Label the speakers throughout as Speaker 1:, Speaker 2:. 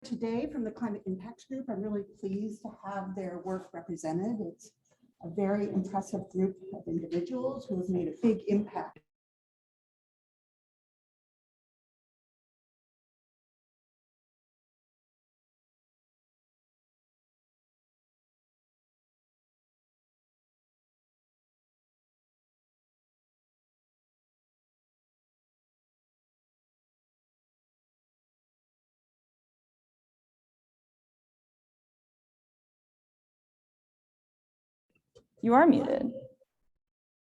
Speaker 1: today from the Climate Impacts Group. I'm really pleased to have their work represented. It's a very impressive group of individuals who have made a big impact.
Speaker 2: You are muted.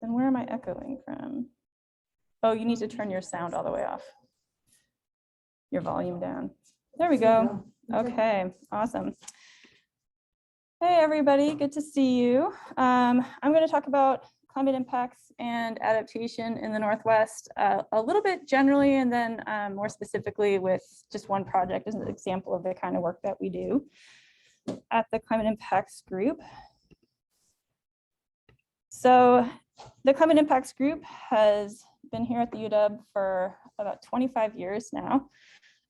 Speaker 2: Then where am I echoing from? Oh, you need to turn your sound all the way off. Your volume down. There we go. Okay, awesome. Hey, everybody, good to see you. I'm going to talk about climate impacts and adaptation in the Northwest a little bit generally, and then more specifically with just one project as an example of the kind of work that we do at the Climate Impacts Group. So the Climate Impacts Group has been here at the UW for about 25 years now.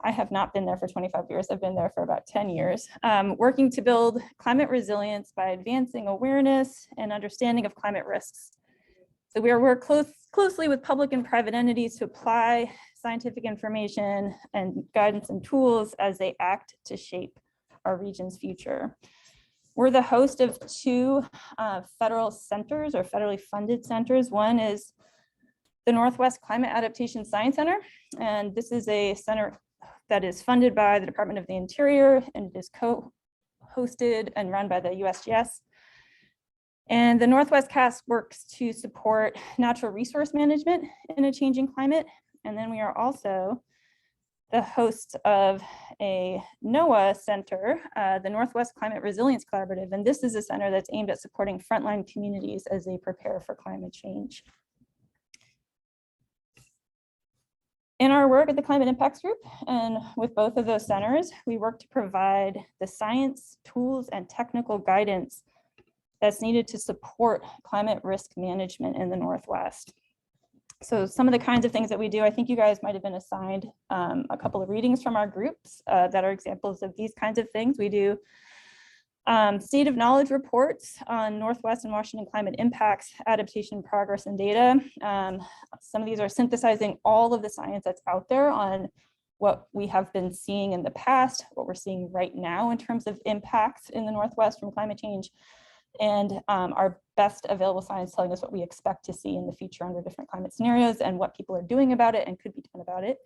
Speaker 2: I have not been there for 25 years. I've been there for about 10 years, working to build climate resilience by advancing awareness and understanding of climate risks. So we work closely with public and private entities to apply scientific information and guidance and tools as they act to shape our region's future. We're the host of two federal centers or federally funded centers. One is the Northwest Climate Adaptation Science Center, and this is a center that is funded by the Department of the Interior and it is co-hosted and run by the USGS. And the Northwest CAS works to support natural resource management in a changing climate. And then we are also the host of a NOAA center, the Northwest Climate Resilience Collaborative. And this is a center that's aimed at supporting frontline communities as they prepare for climate change. In our work at the Climate Impacts Group and with both of those centers, we work to provide the science, tools, and technical guidance that's needed to support climate risk management in the Northwest. So some of the kinds of things that we do, I think you guys might have been assigned a couple of readings from our groups that are examples of these kinds of things. We do state of knowledge reports on Northwest and Washington climate impacts, adaptation, progress, and data. Some of these are synthesizing all of the science that's out there on what we have been seeing in the past, what we're seeing right now in terms of impacts in the Northwest from climate change, and our best available science telling us what we expect to see in the future under different climate scenarios and what people are doing about it and could be done about it.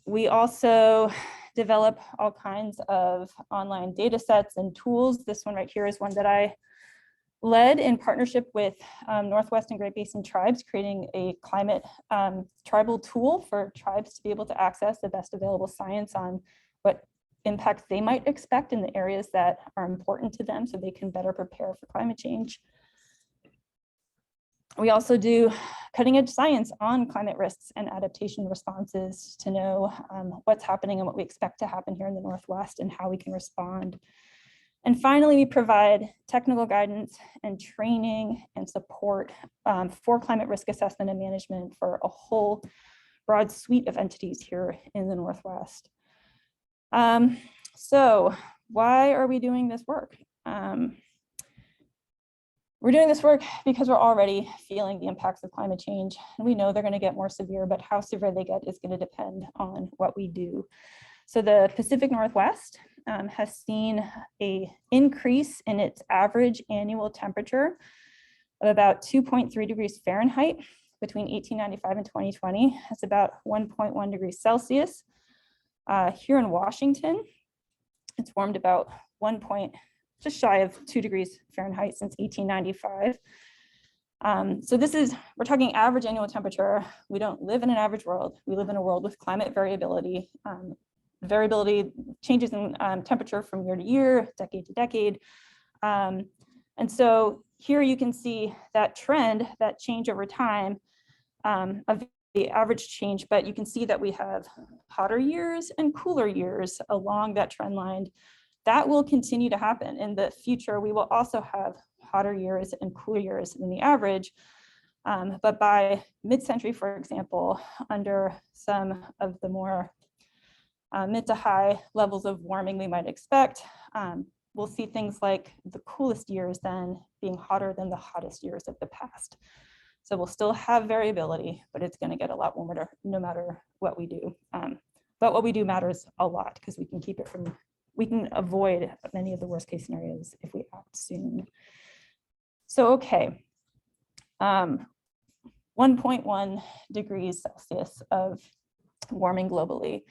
Speaker 2: We also develop all kinds of online data sets and tools. This one right here is one that I led in partnership with Northwest and Great Basin tribes, creating a climate tribal tool for tribes to be able to access the best available science on what impacts they might expect in the areas that are important to them so they can better prepare for climate change. We also do cutting edge science on climate risks and adaptation responses to know what's happening and what we expect to happen here in the Northwest and how we can respond. And finally, we provide technical guidance and training and support for climate risk assessment and management for a whole broad suite of entities here in the Northwest. So why are we doing this work? We're doing this work because we're already feeling the impacts of climate change. And we know they're going to get more severe, but how severe they get is going to depend on what we do. So the Pacific Northwest has seen an increase in its average annual temperature of about 2.3 degrees Fahrenheit between 1895 and 2020. That's about 1.1 degrees Celsius. Here in Washington, it's warmed about just shy of 2 degrees Fahrenheit since 1895. So we're talking average annual temperature. We don't live in an average world. We live in a world with climate variability. Variability changes in temperature from year to year, decade to decade. And so here you can see that trend, that change over time of the average change, but you can see that we have hotter years and cooler years along that trend line. That will continue to happen in the future. We will also have hotter years and cooler years than the average. But by mid-century, for example, under some of the more mid to high levels of warming we might expect. We'll see things like the coolest years then being hotter than the hottest years of the past. So we'll still have variability, but it's going to get a lot warmer no matter what we do. But what we do matters a lot because we can avoid many of the worst case scenarios if we act soon. So, okay. 1.1 degrees Celsius of warming globally.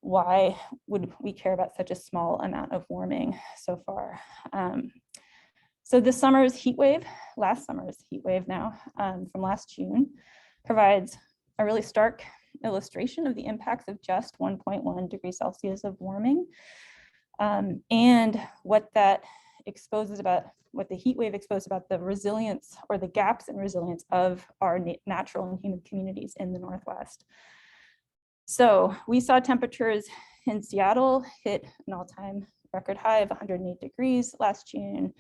Speaker 2: Why would we care about such a small amount of warming so far? So this summer's heat wave, last summer's heat wave now, from last June, provides a really stark illustration of the impacts of just 1.1 degrees Celsius of warming, and what that exposes about, what the heat wave exposed about the resilience or the gaps in resilience of our natural and human communities in the Northwest. So we saw temperatures in Seattle hit an all-time record high of 108 degrees last June,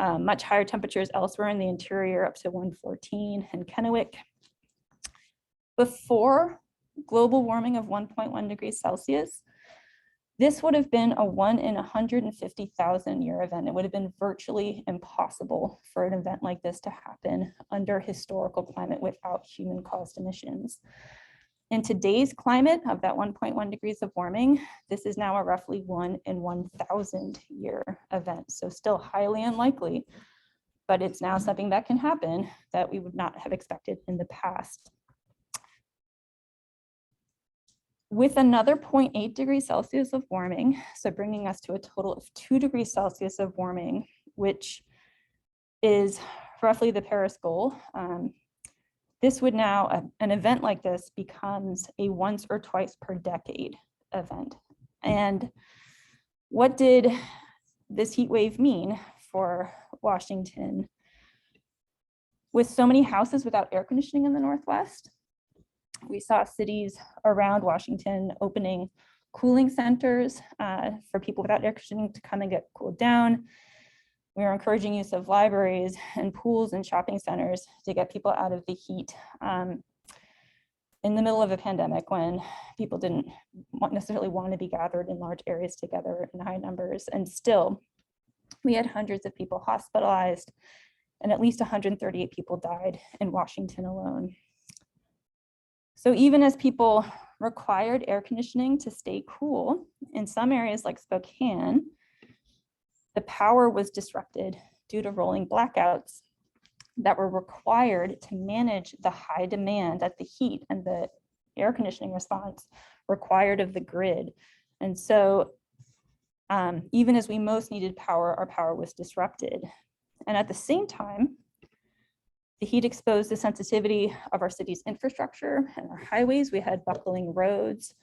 Speaker 2: much higher temperatures elsewhere in the interior up to 114 in Kennewick. Before global warming of 1.1 degrees Celsius, this would have been a 1 in 150,000 year event. It would have been virtually impossible for an event like this to happen under historical climate without human caused emissions. In today's climate of that 1.1 degrees of warming, this is now a roughly 1 in 1,000 year event. So still highly unlikely, but it's now something that can happen that we would not have expected in the past. With another 0.8 degrees Celsius of warming, so bringing us to a total of 2 degrees Celsius of warming, which is roughly the Paris goal. This would now, an event like this becomes a once or twice per decade event. And what did this heat wave mean for Washington? With so many houses without air conditioning in the Northwest, we saw cities around Washington opening cooling centers for people without air conditioning to come and get cooled down. We are encouraging use of libraries and pools and shopping centers to get people out of the heat in the middle of a pandemic when people didn't necessarily want to be gathered in large areas together in high numbers. And still, we had hundreds of people hospitalized and at least 138 people died in Washington alone. So even as people required air conditioning to stay cool, in some areas like Spokane, the power was disrupted due to rolling blackouts that were required to manage the high demand that the heat and the air conditioning response required of the grid. And so even as we most needed power, our power was disrupted. And at the same time, the heat exposed the sensitivity of our city's infrastructure and our highways. We had buckling roads.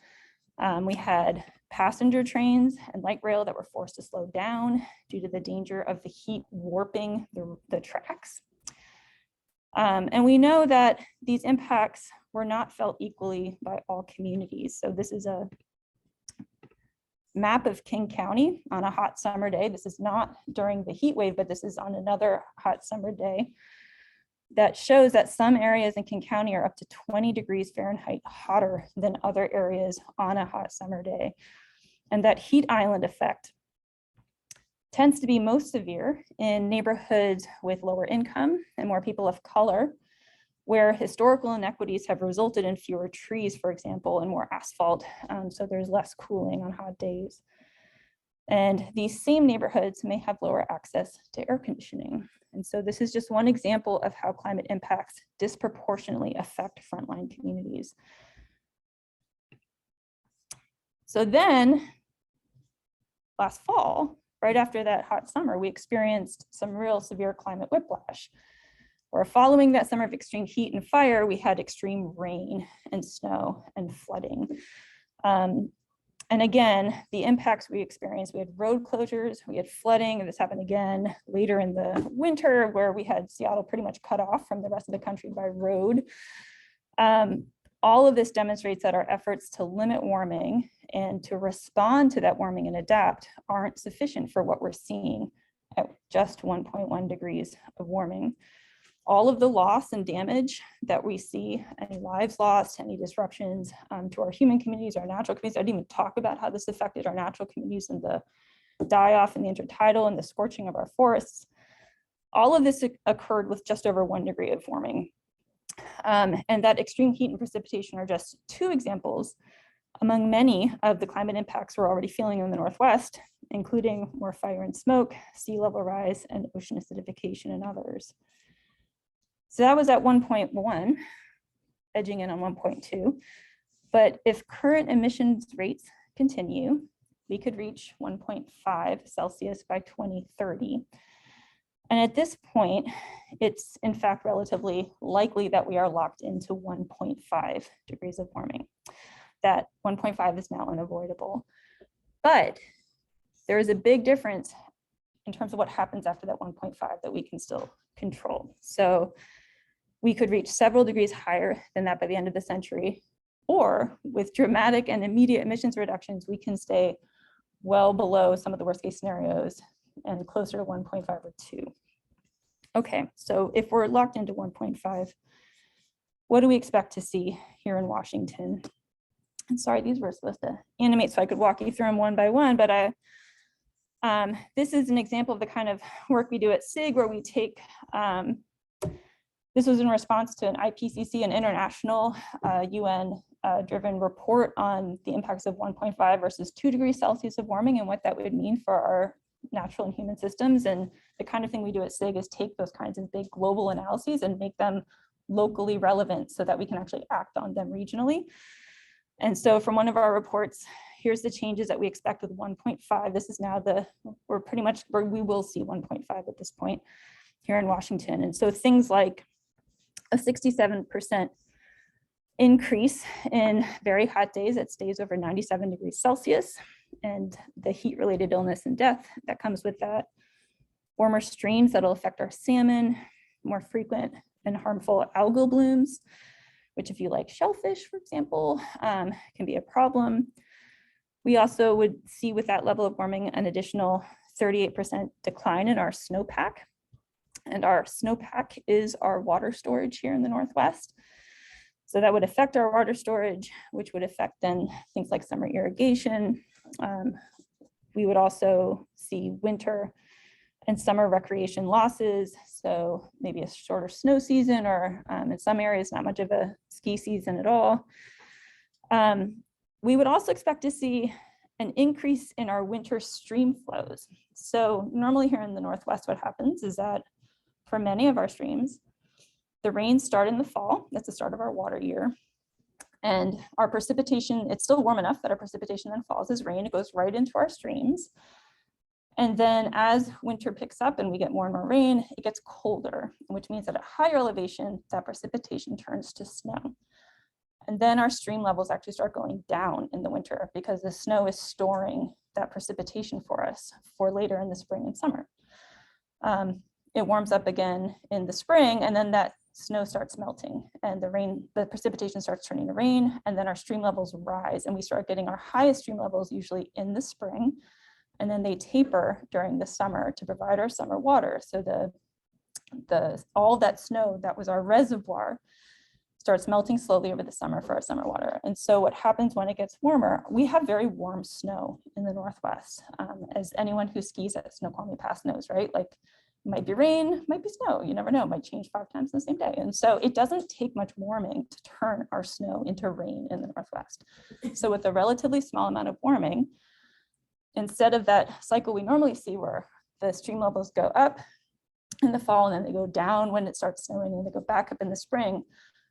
Speaker 2: We had passenger trains and light rail that were forced to slow down due to the danger of the heat warping the tracks. And we know that these impacts were not felt equally by all communities. So this is a map of King County on a hot summer day. This is not during the heat wave, but this is on another hot summer day. That shows that some areas in King County are up to 20 degrees Fahrenheit hotter than other areas on a hot summer day. And that heat island effect tends to be most severe in neighborhoods with lower income and more people of color, where historical inequities have resulted in fewer trees, for example, and more asphalt. So there's less cooling on hot days. And these same neighborhoods may have lower access to air conditioning. And so this is just one example of how climate impacts disproportionately affect frontline communities. So then last fall, right after that hot summer, we experienced some real severe climate whiplash, where following that summer of extreme heat and fire, we had extreme rain and snow and flooding. And again, the impacts we experienced, we had road closures, we had flooding, and this happened again later in the winter where we had Seattle pretty much cut off from the rest of the country by road. All of this demonstrates that our efforts to limit warming and to respond to that warming and adapt aren't sufficient for what we're seeing at just 1.1 degrees of warming. all of the loss and damage that we see, any lives lost, any disruptions to our human communities, our natural communities. I didn't even talk about how this affected our natural communities and the die-off and the intertidal and the scorching of our forests. All of this occurred with just over 1 degree of warming. And that extreme heat and precipitation are just 2 examples among many of the climate impacts we're already feeling in the Northwest, including more fire and smoke, sea level rise, and ocean acidification, and others. So that was at 1.1, edging in on 1.2. But if current emissions rates continue, we could reach 1.5 Celsius by 2030. And at this point, it's in fact relatively likely that we are locked into 1.5 degrees of warming. That 1.5 is now unavoidable. But there is a big difference in terms of what happens after that 1.5 that we can still control. So we could reach several degrees higher than that by the end of the century, or with dramatic and immediate emissions reductions, we can stay well below some of the worst case scenarios and closer to 1.5 or 2. Okay, so if we're locked into 1.5, what do we expect to see here in Washington? And sorry, these were supposed to animate so I could walk you through them one by one, but this is an example of the kind of work we do at SIG, where we take, this was in response to an IPCC, an international UN driven report on the impacts of 1.5 versus 2 degrees Celsius of warming and what that would mean for our natural and human systems. And the kind of thing we do at SIG is take those kinds of big global analyses and make them locally relevant so that we can actually act on them regionally. And so from one of our reports, here's the changes that we expect with 1.5. This is now we're pretty much where we will see 1.5 at this point here in Washington. And so things like a 67% increase in very hot days, it stays over 97 degrees Celsius, and the heat related illness and death that comes with that. Warmer streams that'll affect our salmon, more frequent and harmful algal blooms, which if you like shellfish, for example, can be a problem. We also would see with that level of warming an additional 38% decline in our snowpack. And our snowpack is our water storage here in the Northwest. So that would affect our water storage, which would affect then things like summer irrigation. We would also see winter and summer recreation losses. So maybe a shorter snow season, or in some areas, not much of a ski season at all. We would also expect to see an increase in our winter stream flows. So normally here in the Northwest, what happens is that for many of our streams, the rains start in the fall. That's the start of our water year. And our precipitation, it's still warm enough that our precipitation then falls as rain. It goes right into our streams. And then as winter picks up and we get more and more rain, it gets colder, which means that at higher elevation, that precipitation turns to snow. And then our stream levels actually start going down in the winter because the snow is storing that precipitation for us for later in the spring and summer. It warms up again in the spring, and then that snow starts melting and the precipitation starts turning to rain, and then our stream levels rise and we start getting our highest stream levels usually in the spring, and then they taper during the summer to provide our summer water. So all that snow that was our reservoir starts melting slowly over the summer for our summer water. And so what happens when it gets warmer, we have very warm snow in the Northwest. As anyone who skis at Snoqualmie Pass knows, right? Like, it might be rain, might be snow, you never know, it might change 5 times in the same day. And so it doesn't take much warming to turn our snow into rain in the Northwest. So with a relatively small amount of warming, instead of that cycle we normally see where the stream levels go up in the fall and then they go down when it starts snowing and they go back up in the spring,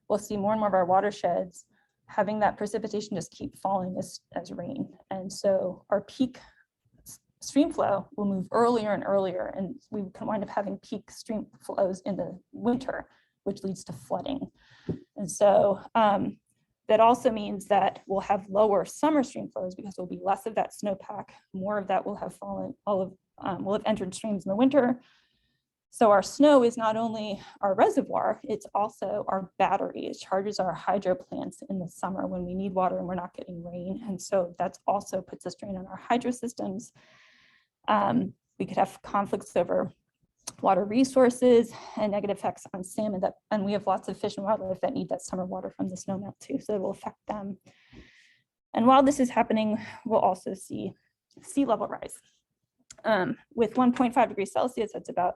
Speaker 2: we'll see more and more of our watersheds having that precipitation just keep falling as rain. And so our peak stream flow will move earlier and earlier, and we can wind up having peak stream flows in the winter, which leads to flooding. And so that also means that we'll have lower summer stream flows because there'll be less of that snowpack, more of that will have fallen, will have entered streams in the winter. So our snow is not only our reservoir, it's also our battery. It charges our hydro plants in the summer when we need water and we're not getting rain. And so that's also puts a strain on our hydro systems. We could have conflicts over water resources and negative effects on salmon, and we have lots of fish and wildlife that need that summer water from the snowmelt too, so it will affect them. And while this is happening, we'll also see sea level rise. With 1.5 degrees Celsius, that's about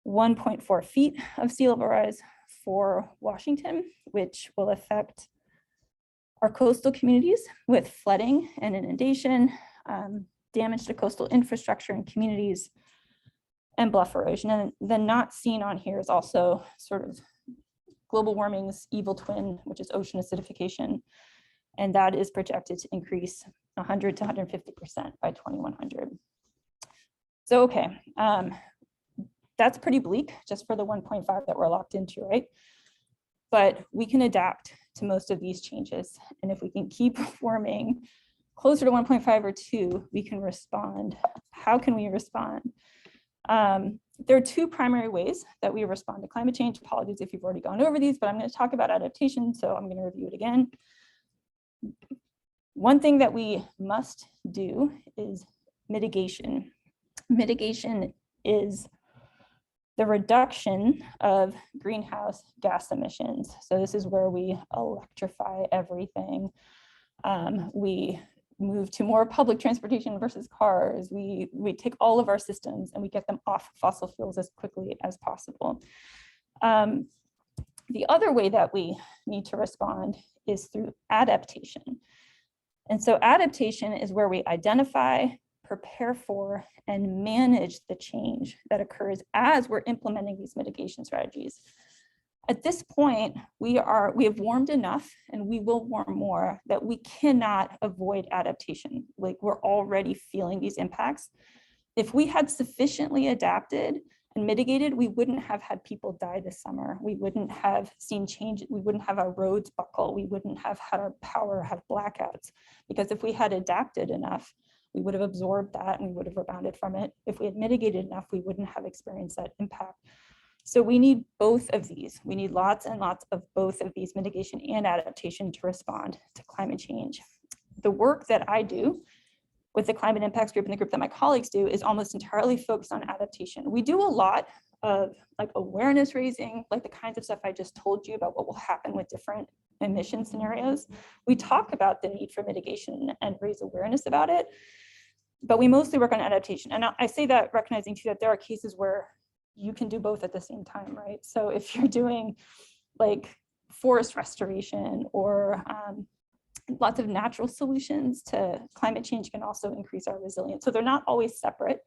Speaker 2: 1.4 feet of sea level rise for Washington, which will affect our coastal communities with flooding and inundation, damage to coastal infrastructure and communities, and bluff erosion. And then not seen on here is also sort of global warming's evil twin, which is ocean acidification. And that is projected to increase 100 to 150% by 2100. So, okay, that's pretty bleak just for the 1.5 that we're locked into, right? But we can adapt to most of these changes. And if we can keep warming closer to 1.5 or 2, we can respond. How can we respond? There are two primary ways that we respond to climate change. Apologies if you've already gone over these, but I'm going to talk about adaptation, so I'm going to review it again. One thing that we must do is mitigation. Mitigation is the reduction of greenhouse gas emissions. So this is where we electrify everything. We move to more public transportation versus cars. We take all of our systems and we get them off fossil fuels as quickly as possible. The other way that we need to respond is through adaptation. And so adaptation is where we identify, prepare for, and manage the change that occurs as we're implementing these mitigation strategies. At this point, we have warmed enough, and we will warm more, that we cannot avoid adaptation. Like, we're already feeling these impacts. If we had sufficiently adapted and mitigated, we wouldn't have had people die this summer. We wouldn't have seen change. We wouldn't have our roads buckle. We wouldn't have had our power have blackouts. Because if we had adapted enough, we would have absorbed that and we would have rebounded from it. If we had mitigated enough, we wouldn't have experienced that impact. So we need both of these. We need lots and lots of both of these, mitigation and adaptation, to respond to climate change. The work that I do with the climate impacts group and the group that my colleagues do is almost entirely focused on adaptation. We do a lot of like awareness raising, like the kinds of stuff I just told you about what will happen with different emission scenarios. We talk about the need for mitigation and raise awareness about it, but we mostly work on adaptation. And I say that recognizing too that there are cases where you can do both at the same time, right? So if you're doing like forest restoration or lots of natural solutions to climate change can also increase our resilience. So they're not always separate,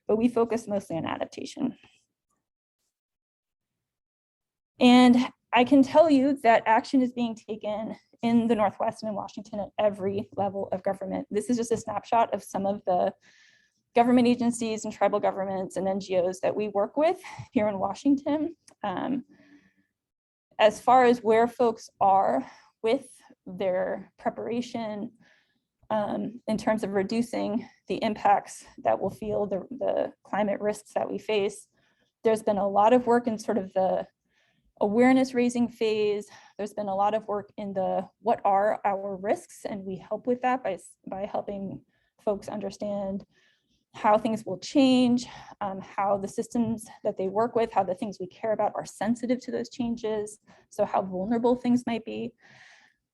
Speaker 2: but we focus mostly on adaptation. And I can tell you that action is being taken in the Northwest and in Washington at every level of government. This is just a snapshot of some of the government agencies and tribal governments and NGOs that we work with here in Washington. As far as where folks are with their preparation in terms of reducing the impacts that we'll feel, the climate risks that we face, there's been a lot of work in sort of the awareness raising phase. There's been a lot of work in the what are our risks, and we help with that by helping folks understand how things will change, how the systems that they work with, how the things we care about are sensitive to those changes, so how vulnerable things might be.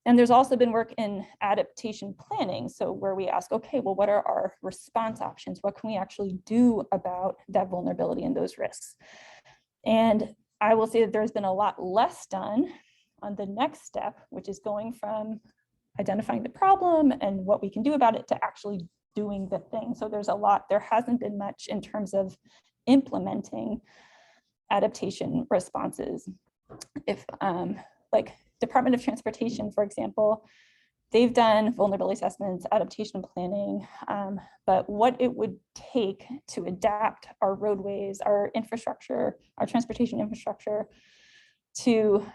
Speaker 2: And there's also been work in adaptation planning, so where we ask, okay, well, what are our response options? What can we actually do about that vulnerability and those risks? And I will say that there's been a lot less done on the next step, which is going from identifying the problem and what we can do about it to actually doing the thing. So there's a lot, there hasn't been much in terms of implementing adaptation responses. If like Department of Transportation, for example, they've done vulnerability assessments, adaptation planning, but what it would take to adapt our roadways, our infrastructure, our transportation infrastructure to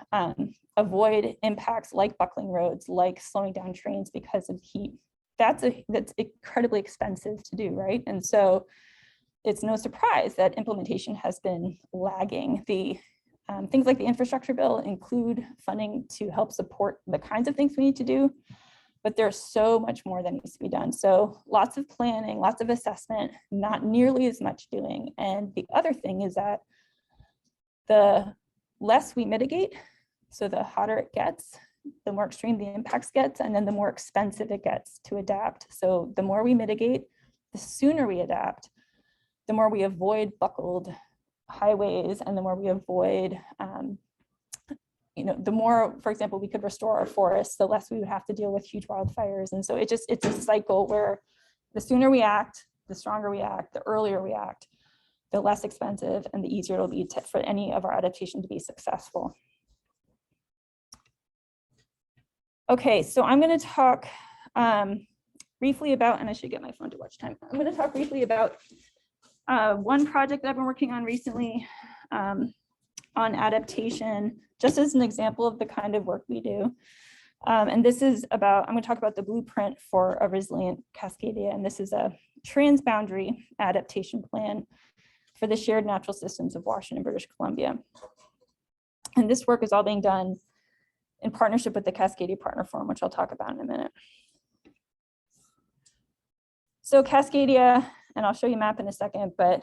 Speaker 2: avoid impacts like buckling roads, like slowing down trains because of heat, that's incredibly expensive to do, right? And so it's no surprise that implementation has been lagging. The things like the infrastructure bill include funding to help support the kinds of things we need to do, but there's so much more that needs to be done. So lots of planning, lots of assessment, not nearly as much doing. And the other thing is that the less we mitigate, so the hotter it gets, the more extreme the impacts gets, and then the more expensive it gets to adapt. So the more we mitigate, the sooner we adapt, the more we avoid buckled highways, and the more we avoid, the more, for example, we could restore our forests, the less we would have to deal with huge wildfires. And so it's a cycle where the sooner we act, the stronger we act, the earlier we act, the less expensive and the easier it'll be for any of our adaptation to be successful. Okay, so I'm going to talk briefly about, and I should get my phone to watch time. I'm going to talk briefly about one project that I've been working on recently on adaptation, just as an example of the kind of work we do. And this is about, I'm going to talk about the blueprint for a resilient Cascadia, and this is a transboundary adaptation plan for the shared natural systems of Washington, British Columbia. And this work is all being done in partnership with the Cascadia Partner Forum, which I'll talk about in a minute. So Cascadia, and I'll show you a map in a second, but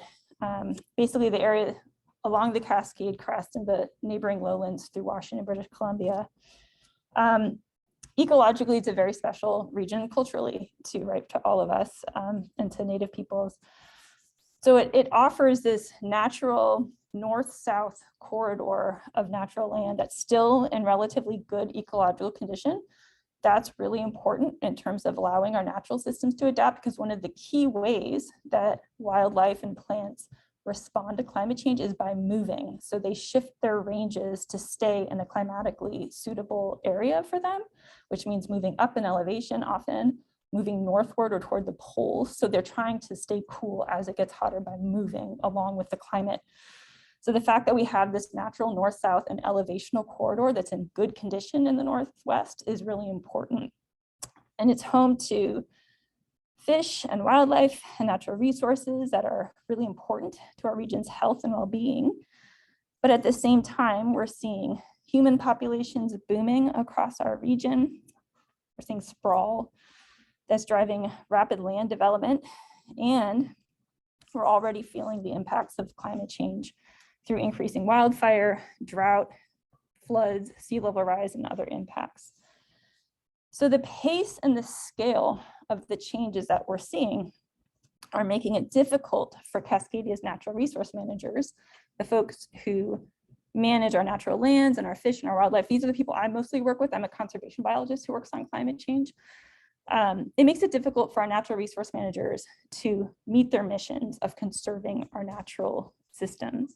Speaker 2: basically the area along the Cascade crest and the neighboring lowlands through Washington, British Columbia. Ecologically, it's a very special region culturally to all of us and to Native peoples. So it offers this natural north-south corridor of natural land that's still in relatively good ecological condition. That's really important in terms of allowing our natural systems to adapt, because one of the key ways that wildlife and plants respond to climate change is by moving. So they shift their ranges to stay in a climatically suitable area for them, which means moving up in elevation, often moving northward or toward the poles. So they're trying to stay cool as it gets hotter by moving along with the climate. So the fact that we have this natural north-south and elevational corridor that's in good condition in the Northwest is really important. And it's home to fish and wildlife and natural resources that are really important to our region's health and well-being. But at the same time, we're seeing human populations booming across our region. We're seeing sprawl that's driving rapid land development. And we're already feeling the impacts of climate change through increasing wildfire, drought, floods, sea level rise, and other impacts. So the pace and the scale of the changes that we're seeing are making it difficult for Cascadia's natural resource managers, the folks who manage our natural lands and our fish and our wildlife. These are the people I mostly work with. I'm a conservation biologist who works on climate change. It makes it difficult for our natural resource managers to meet their missions of conserving our natural systems.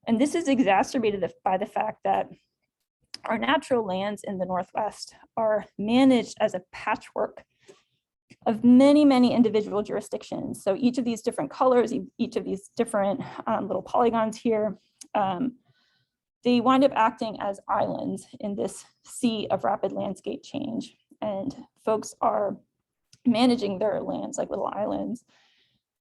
Speaker 2: And this is exacerbated by the fact that our natural lands in the Northwest are managed as a patchwork of many, many individual jurisdictions. So each of these different colors, each of these different little polygons here, they wind up acting as islands in this sea of rapid landscape change. And folks are managing their lands like little islands,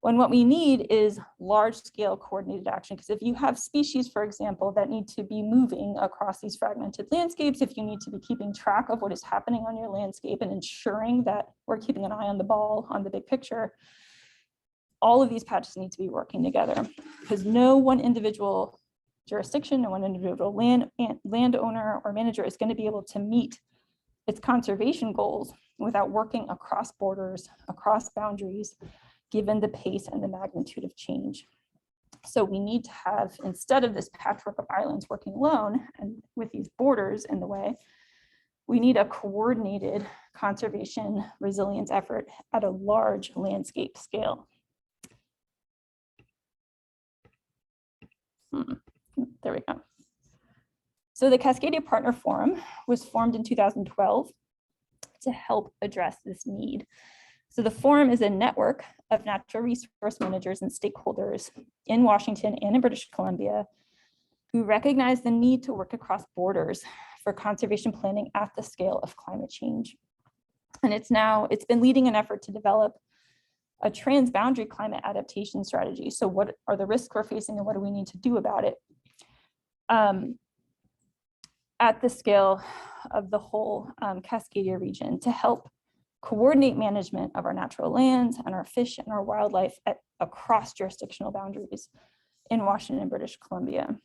Speaker 2: when what we need is large-scale coordinated action. Because if you have species, for example, that need to be moving across these fragmented landscapes, if you need to be keeping track of what is happening on your landscape and ensuring that we're keeping an eye on the ball, on the big picture, all of these patches need to be working together, because no one individual jurisdiction, no one individual landowner or manager is going to be able to meet its conservation goals without working across borders, across boundaries, given the pace and the magnitude of change. So we need to have, instead of this patchwork of islands working alone and with these borders in the way, we need a coordinated conservation resilience effort at a large landscape scale. There we go. So the Cascadia Partner Forum was formed in 2012 to help address this need. So the forum is a network of natural resource managers and stakeholders in Washington and in British Columbia who recognize the need to work across borders for conservation planning at the scale of climate change. And it's been leading an effort to develop a transboundary climate adaptation strategy. So what are the risks we're facing and what do we need to do about it? At the scale of the whole Cascadia region to help coordinate management of our natural lands and our fish and our wildlife across jurisdictional boundaries in Washington and British Columbia.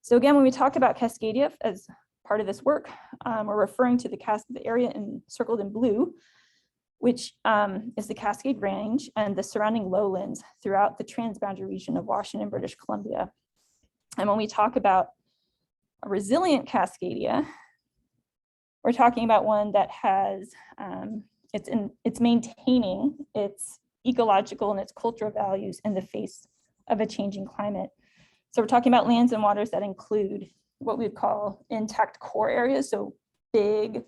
Speaker 2: So again, when we talk about Cascadia as part of this work, we're referring to the area circled in blue, which is the Cascade Range and the surrounding lowlands throughout the transboundary region of Washington, British Columbia. And when we talk about a resilient Cascadia, we're talking about one that has, it's maintaining its ecological and its cultural values in the face of a changing climate. So we're talking about lands and waters that include what we'd call intact core areas, so big,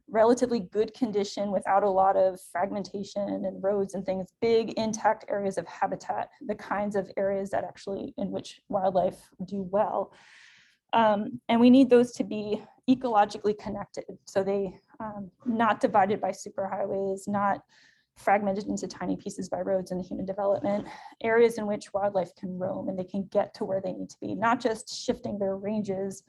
Speaker 2: relatively good condition without a lot of fragmentation and roads and things, big intact areas of habitat, the kinds of areas that actually in which wildlife do well. And we need those to be ecologically connected. So they not divided by superhighways, not fragmented into tiny pieces by roads and human development, areas in which wildlife can roam and they can get to where they need to be, not just shifting their ranges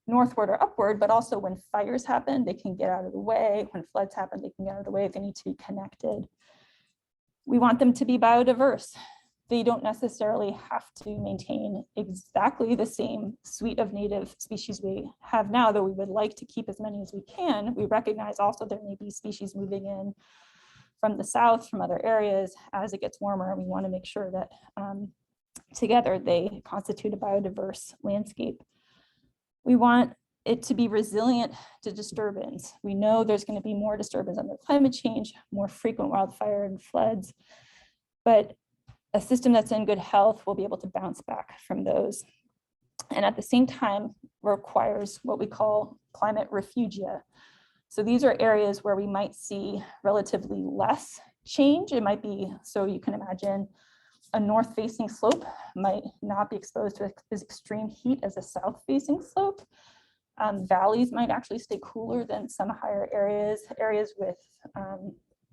Speaker 2: northward or upward, but also when fires happen, they can get out of the way. When floods happen, they can get out of the way. They need to be connected. We want them to be biodiverse. They don't necessarily have to maintain exactly the same suite of native species we have now, though we would like to keep as many as we can. We recognize also there may be species moving in from the south, from other areas as it gets warmer. We want to make sure that together they constitute a biodiverse landscape. We want it to be resilient to disturbance. We know there's going to be more disturbance under climate change, more frequent wildfire and floods, but a system that's in good health will be able to bounce back from those. And at the same time, requires what we call climate refugia. So these are areas where we might see relatively less change. It might be, so you can imagine a north-facing slope might not be exposed to as extreme heat as a south-facing slope. Valleys might actually stay cooler than some higher areas, areas with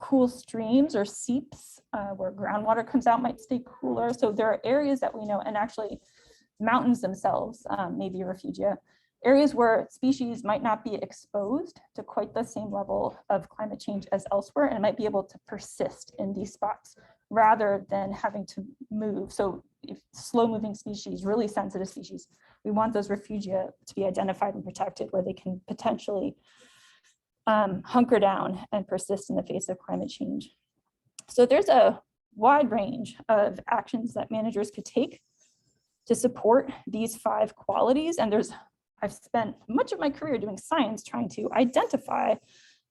Speaker 2: cool streams or seeps where groundwater comes out might stay cooler. So there are areas that we know, and actually mountains themselves may be refugia, areas where species might not be exposed to quite the same level of climate change as elsewhere, and might be able to persist in these spots rather than having to move. So if slow moving species, really sensitive species, we want those refugia to be identified and protected where they can potentially hunker down and persist in the face of climate change. So there's a wide range of actions that managers could take to support these 5 qualities. And I've spent much of my career doing science trying to identify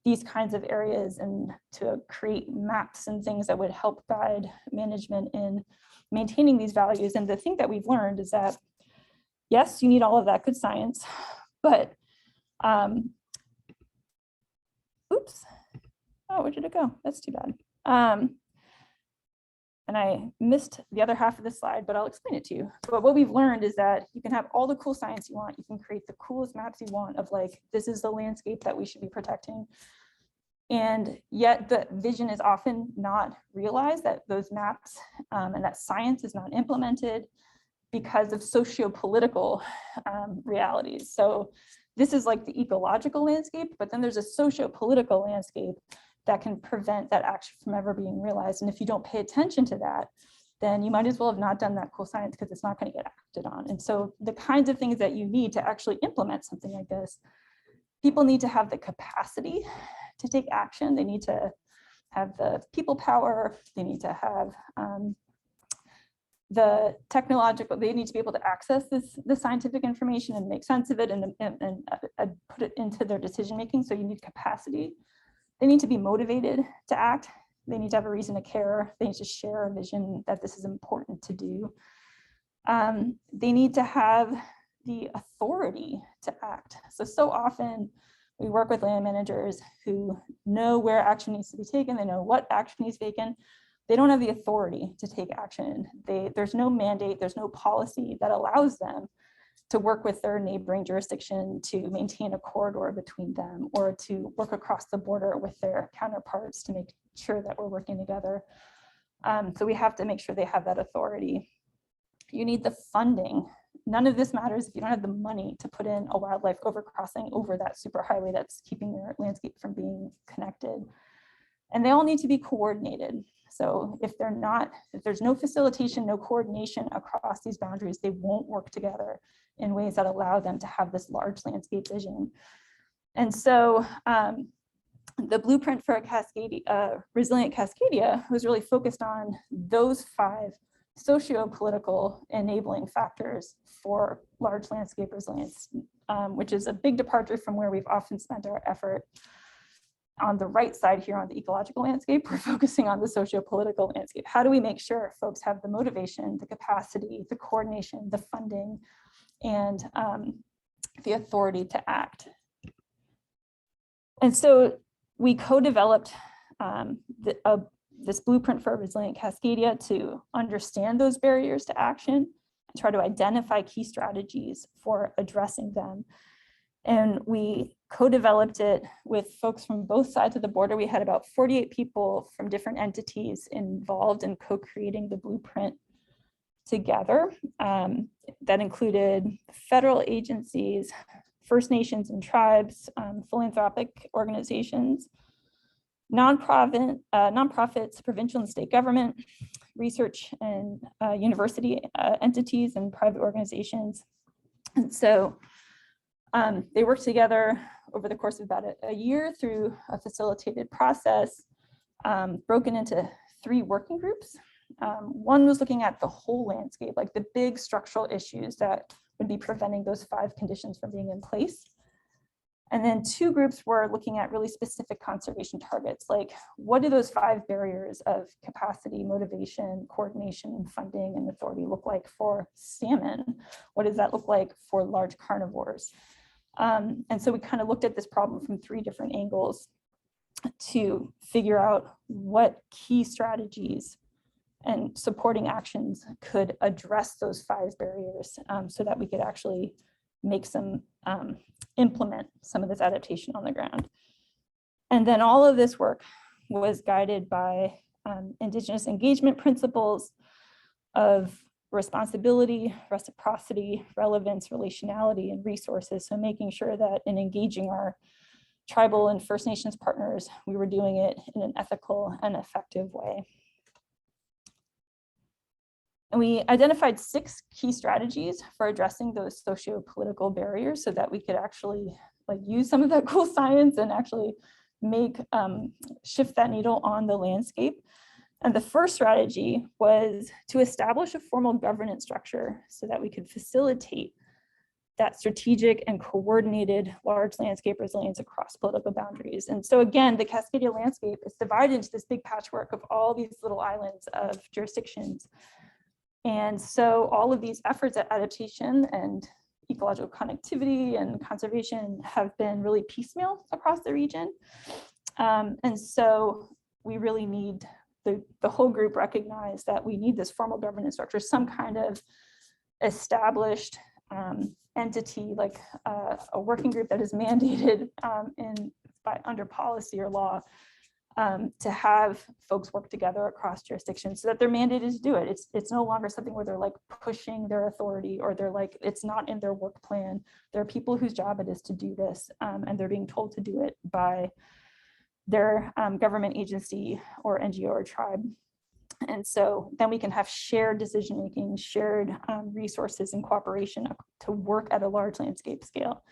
Speaker 2: these kinds of areas and to create maps and things that would help guide management in maintaining these values. And the thing that we've learned is that, yes, you need all of that good science, but oops, oh, where did it go? That's too bad. And I missed the other half of the slide, but I'll explain it to you. But what we've learned is that you can have all the cool science you want. You can create the coolest maps you want of like, this is the landscape that we should be protecting. And yet the vision is often not realized, that those maps and that science is not implemented because of socio-political realities. So this is like the ecological landscape, but then there's a socio-political landscape that can prevent that action from ever being realized. And if you don't pay attention to that, then you might as well have not done that cool science because it's not going to get acted on. And so the kinds of things that you need to actually implement something like this, people need to have the capacity to take action. They need to have the people power. They need to have the technological, they need to be able to access the scientific information and make sense of it and put it into their decision-making. So you need capacity. They need to be motivated to act. They need to have a reason to care. They need to share a vision that this is important to do. They need to have the authority to act. So often we work with land managers who know where action needs to be taken. They know what action needs to be taken. They don't have the authority to take action. There's no mandate, there's no policy that allows them to work with their neighboring jurisdiction to maintain a corridor between them or to work across the border with their counterparts to make sure that we're working together. So we have to make sure they have that authority. You need the funding none of this matters if you don't have the money to put in a wildlife overcrossing over that superhighway that's keeping your landscape from being connected. And they all need to be coordinated. So if there's no facilitation, no coordination across these boundaries, they won't work together in ways that allow them to have this large landscape vision. And so the blueprint for a resilient Cascadia was really focused on those 5 socio-political enabling factors for large landscape resilience, which is a big departure from where we've often spent our effort. On the right side here on the ecological landscape, we're focusing on the socio-political landscape. How do we make sure folks have the motivation, the capacity, the coordination, the funding, and the authority to act? And so we co-developed this blueprint for a resilient Cascadia to understand those barriers to action and try to identify key strategies for addressing them. And we co-developed it with folks from both sides of the border. We had about 48 people from different entities involved in co-creating the blueprint together. That included federal agencies, First Nations and tribes, philanthropic organizations, nonprofits, provincial and state government, research and university entities and private organizations. And so they worked together over the course of about a year through a facilitated process, broken into 3 working groups. One was looking at the whole landscape, like the big structural issues that would be preventing those 5 conditions from being in place. And then 2 groups were looking at really specific conservation targets, like what do those 5 barriers of capacity, motivation, coordination, funding, and authority look like for salmon? What does that look like for large carnivores? And so we kind of looked at this problem from 3 different angles to figure out what key strategies and supporting actions could address those 5 barriers so that we could actually make some, implement some of this adaptation on the ground. And then all of this work was guided by Indigenous engagement principles of responsibility, reciprocity, relevance, relationality, and resources. So making sure that in engaging our tribal and First Nations partners, we were doing it in an ethical and effective way. And we identified 6 key strategies for addressing those socio-political barriers so that we could actually use some of that cool science and actually make shift that needle on the landscape. And the first strategy was to establish a formal governance structure so that we could facilitate that strategic and coordinated large landscape resilience across political boundaries. And so again, the Cascadia landscape is divided into this big patchwork of all these little islands of jurisdictions. And so all of these efforts at adaptation and ecological connectivity and conservation have been really piecemeal across the region. And so we really need, the whole group recognized that we need this formal governance structure, some kind of established entity, like a working group that is mandated under policy or law, to have folks work together across jurisdictions so that they're mandated to do it. It's no longer something where they're like pushing their authority or they're like, it's not in their work plan. There are people whose job it is to do this and they're being told to do it by their government agency or NGO or tribe. And so then we can have shared decision-making, shared resources and cooperation to work at a large landscape scale.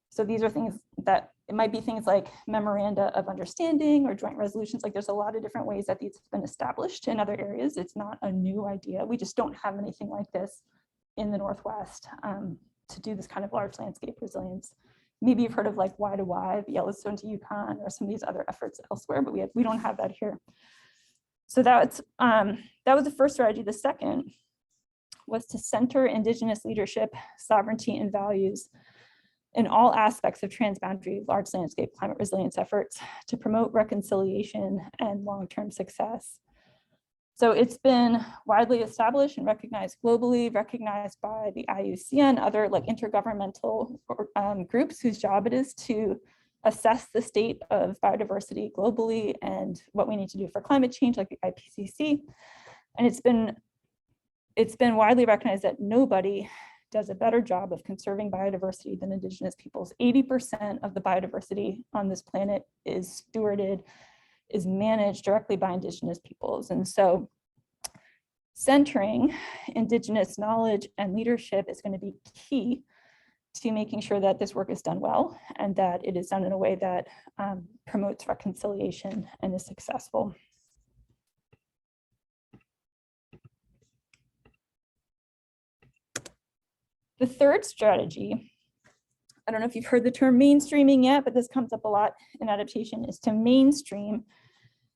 Speaker 2: So these are things that, it might be things like memoranda of understanding or joint resolutions. Like there's a lot of different ways that these have been established in other areas. It's not a new idea. We just don't have anything like this in the Northwest to do this kind of large landscape resilience. Maybe you've heard of like Y2Y, the Yellowstone to Yukon, or some of these other efforts elsewhere, but we don't have that here. So that was the first strategy. The second was to center Indigenous leadership, sovereignty, and values in all aspects of transboundary large landscape climate resilience efforts to promote reconciliation and long-term success. So it's been widely established and recognized globally, recognized by the IUCN, other like intergovernmental groups whose job it is to assess the state of biodiversity globally and what we need to do for climate change, like the IPCC. And it's been widely recognized that nobody does a better job of conserving biodiversity than Indigenous peoples. 80% of the biodiversity on this planet is stewarded, is managed directly by Indigenous peoples. And so centering Indigenous knowledge and leadership is going to be key to making sure that this work is done well and that it is done in a way that promotes reconciliation and is successful. The third strategy, I don't know if you've heard the term mainstreaming yet, but this comes up a lot in adaptation, is to mainstream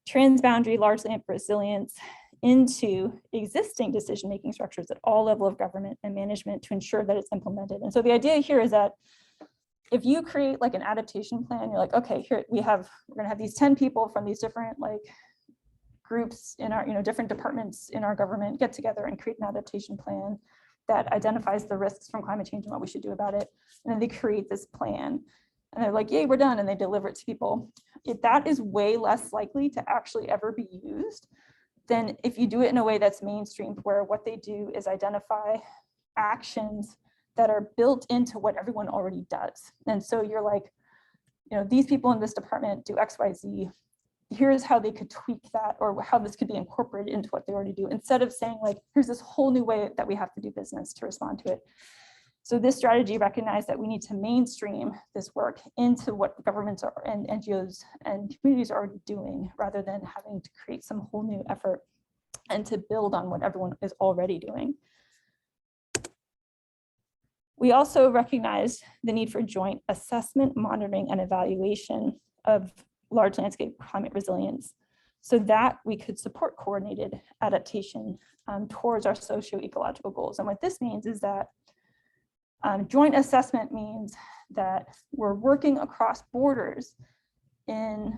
Speaker 2: transboundary large land resilience into existing decision-making structures at all levels of government and management to ensure that it's implemented. And so the idea here is that if you create like an adaptation plan, you're like, okay, here we're gonna have these 10 people from these different like groups in our, different departments in our government get together and create an adaptation plan that identifies the risks from climate change and what we should do about it. And then they create this plan and they're like, yay, we're done. And they deliver it to people. That is way less likely to actually ever be used than if you do it in a way that's mainstreamed, where what they do is identify actions that are built into what everyone already does. And so you're like, these people in this department do X, Y, Z. Here's how they could tweak that, or how this could be incorporated into what they already do, instead of saying like, here's this whole new way that we have to do business to respond to it. So this strategy recognized that we need to mainstream this work into what governments and NGOs and communities are already doing, rather than having to create some whole new effort and to build on what everyone is already doing. We also recognize the need for joint assessment, monitoring, and evaluation of large landscape climate resilience, so that we could support coordinated adaptation towards our socio-ecological goals. And what this means is that joint assessment means that we're working across borders in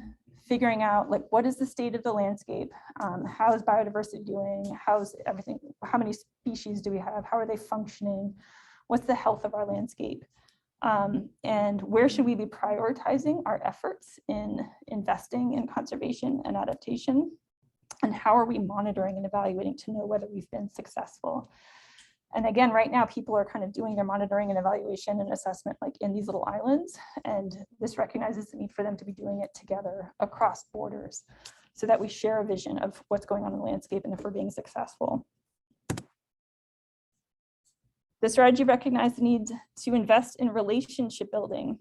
Speaker 2: figuring out like, what is the state of the landscape? How is biodiversity doing? How's everything? How many species do we have? How are they functioning? What's the health of our landscape? And where should we be prioritizing our efforts in investing in conservation and adaptation? And how are we monitoring and evaluating to know whether we've been successful? And again, right now, people are kind of doing their monitoring and evaluation and assessment like in these little islands. And this recognizes the need for them to be doing it together across borders so that we share a vision of what's going on in the landscape and if we're being successful. The strategy recognized the need to invest in relationship building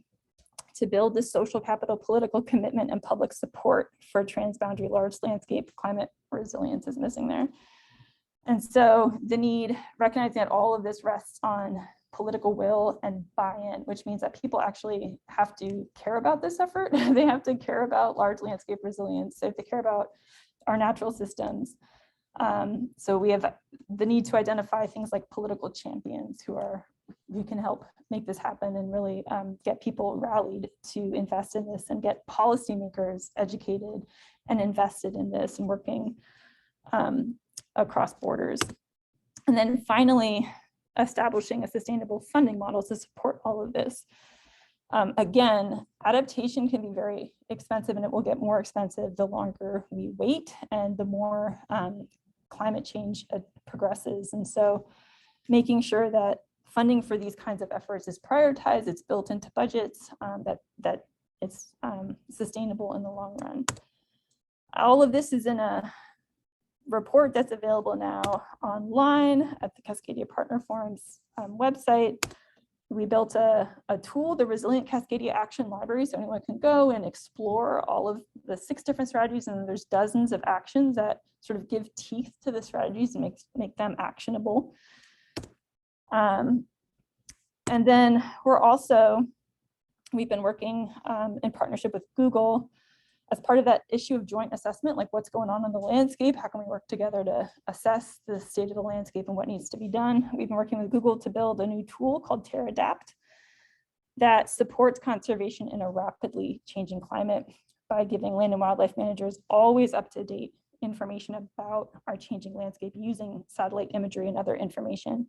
Speaker 2: to build the social capital, political commitment, and public support for transboundary large landscape climate resilience is missing there. And so the need, recognizing that all of this rests on political will and buy-in, which means that people actually have to care about this effort. They have to care about large landscape resilience. They have to care about our natural systems. So we have the need to identify things like political champions who can help make this happen and really get people rallied to invest in this and get policymakers educated and invested in this and working across borders. And then finally, establishing a sustainable funding model to support all of this. Again, adaptation can be very expensive, and it will get more expensive the longer we wait and the more climate change progresses. And so making sure that funding for these kinds of efforts is prioritized, it's built into budgets, that it's sustainable in the long run. All of this is in a report that's available now online at the Cascadia Partner Forum's website. We built a tool, the Resilient Cascadia Action Library, so anyone can go and explore all of the 6 different strategies, and there's dozens of actions that sort of give teeth to the strategies and make them actionable. And then we've been working in partnership with Google as part of that issue of joint assessment, like what's going on in the landscape, how can we work together to assess the state of the landscape and what needs to be done. We've been working with Google to build a new tool called Adapt that supports conservation in a rapidly changing climate by giving land and wildlife managers always up-to-date information about our changing landscape using satellite imagery and other information.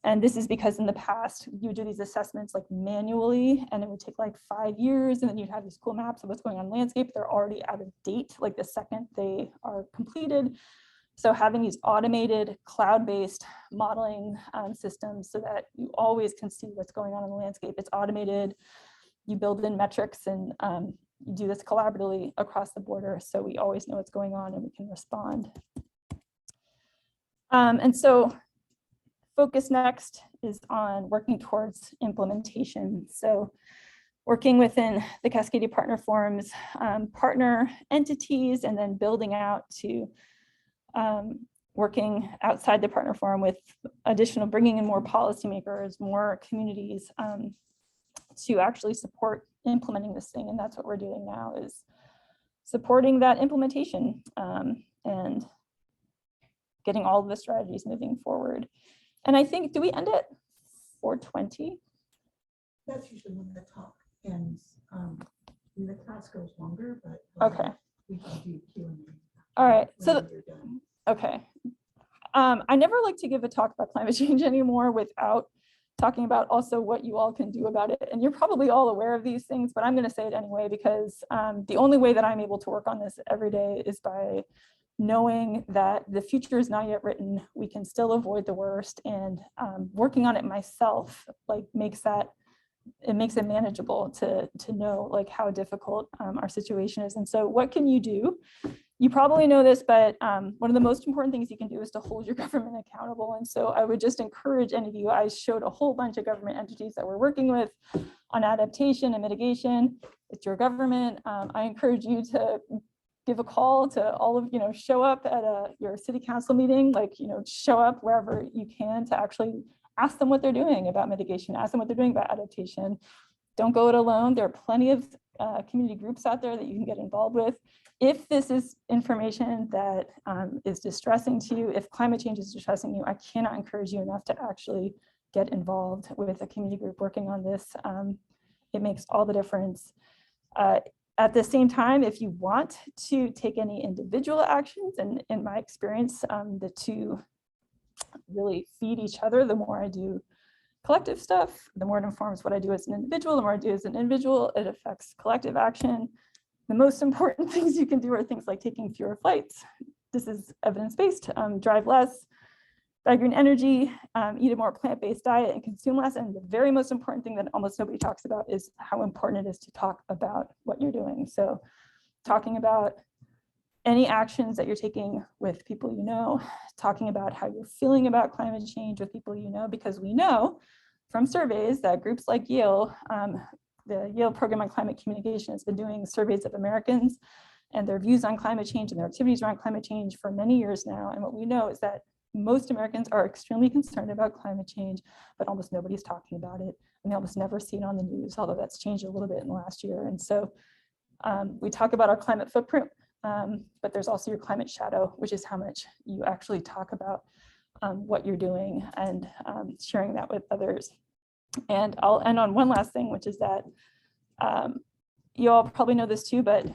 Speaker 2: And this is because in the past, you would do these assessments like manually, and it would take like 5 years, and then you'd have these cool maps of what's going on in the landscape. They're already out of date, like the second they are completed. So having these automated cloud-based modeling systems so that you always can see what's going on in the landscape. It's automated, you build in metrics, and you do this collaboratively across the border, so we always know what's going on and we can respond. And so focus next is on working towards implementation. So working within the Cascadia Partner Forums, partner entities, and then building out to working outside the Partner Forum with additional, bringing in more policymakers, more communities to actually support implementing this thing. And that's what we're doing now, is supporting that implementation and getting all of the strategies moving forward. And I think, do we end at 4:20?
Speaker 1: That's usually when the talk ends. The class goes longer, but
Speaker 2: Okay.
Speaker 1: we can do Q&A.
Speaker 2: All right. So,
Speaker 1: whenever you're done.
Speaker 2: okay. I never like to give a talk about climate change anymore without talking about also what you all can do about it. And you're probably all aware of these things, but I'm going to say it anyway, because the only way that I'm able to work on this every day is by knowing that the future is not yet written. We can still avoid the worst, and working on it myself makes it manageable to know how difficult our situation is. And so what can you do? You probably know this, but one of the most important things you can do is to hold your government accountable. And so I would just encourage any of you, I showed a whole bunch of government entities that we're working with on adaptation and mitigation. It's your government. I encourage you to give a call to all of, show up at your city council meeting, show up wherever you can to actually ask them what they're doing about mitigation, ask them what they're doing about adaptation. Don't go it alone. There are plenty of community groups out there that you can get involved with. If this is information that is distressing to you, if climate change is distressing you, I cannot encourage you enough to actually get involved with a community group working on this. It makes all the difference. At the same time, if you want to take any individual actions, and in my experience, the two really feed each other. The more I do collective stuff, the more it informs what I do as an individual. The more I do as an individual, it affects collective action. The most important things you can do are things like taking fewer flights. This is evidence-based. Drive less, buy green energy, eat a more plant-based diet, and consume less. And the very most important thing that almost nobody talks about is how important it is to talk about what you're doing. So talking about any actions that you're taking with people you know, talking about how you're feeling about climate change with people you know, because we know from surveys that groups like Yale, the Yale Program on Climate Communication has been doing surveys of Americans and their views on climate change and their activities around climate change for many years now. And what we know is that most Americans are extremely concerned about climate change, but almost nobody's talking about it. And they almost never see it on the news, although that's changed a little bit in the last year. And so we talk about our climate footprint, but there's also your climate shadow, which is how much you actually talk about what you're doing and sharing that with others. And I'll end on one last thing, which is that you all probably know this too, but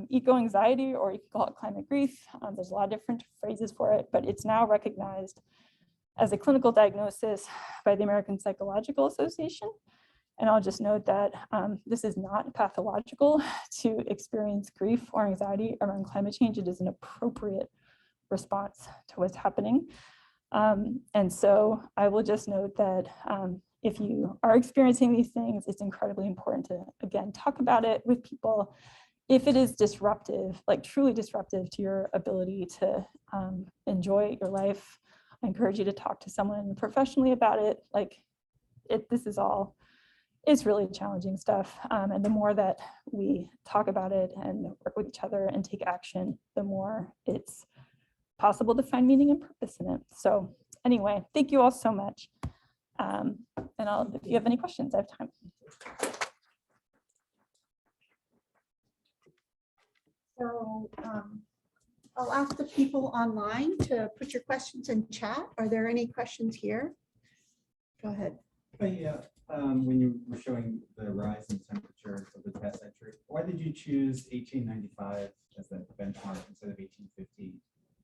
Speaker 2: eco-anxiety, or you can call it climate grief, there's a lot of different phrases for it, but it's now recognized as a clinical diagnosis by the American Psychological Association. And I'll just note that this is not pathological to experience grief or anxiety around climate change. It is an appropriate response to what's happening. And so I will just note that if you are experiencing these things, it's incredibly important to, again, talk about it with people. If it is disruptive, truly disruptive to your ability to enjoy your life, I encourage you to talk to someone professionally about it. This is all, it's really challenging stuff. And the more that we talk about it and work with each other and take action, the more it's possible to find meaning and purpose in it. So anyway, thank you all so much. And if you have any questions, I have time.
Speaker 1: So I'll ask the people online to put your questions in chat. Are there any questions here? Go ahead.
Speaker 3: Yeah, when you were showing the rise in temperature of the past century, why did you choose 1895 as the benchmark instead of 1850?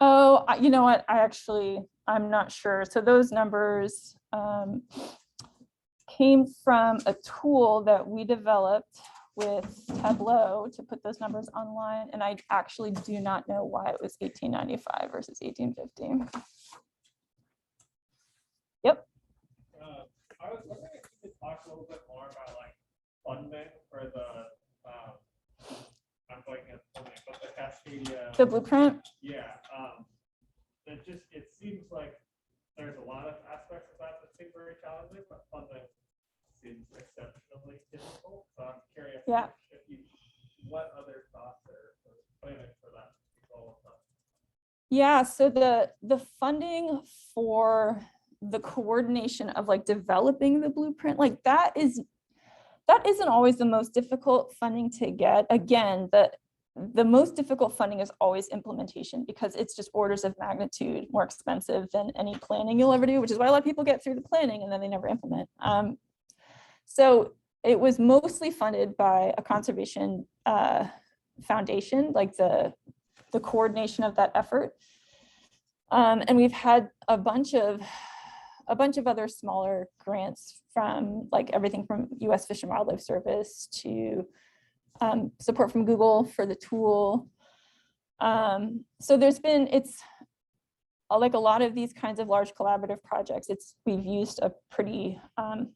Speaker 2: Oh, you know what? I'm not sure. So those numbers came from a tool that we developed with Tableau to put those numbers online, and I actually do not know why it was 1895 versus 1850. Yep.
Speaker 4: I was wondering if you could talk a little bit more about like funding for the I'm blanking on the name, but the Cascadia.
Speaker 2: The blueprint.
Speaker 4: Yeah. It seems like there's a lot of aspects of that that seem very challenging, but funding seems exceptionally difficult. So I'm curious what other thoughts are planning for that goal of that.
Speaker 2: Yeah, so the funding for the coordination of like developing the blueprint, like that isn't always the most difficult funding to get. Again, the most difficult funding is always implementation, because it's just orders of magnitude more expensive than any planning you'll ever do, which is why a lot of people get through the planning and then they never implement. So it was mostly funded by a conservation foundation, like the coordination of that effort. And we've had a bunch of other smaller grants from like everything from US Fish and Wildlife Service to support from Google for the tool. So it's like a lot of these kinds of large collaborative projects, we've used a pretty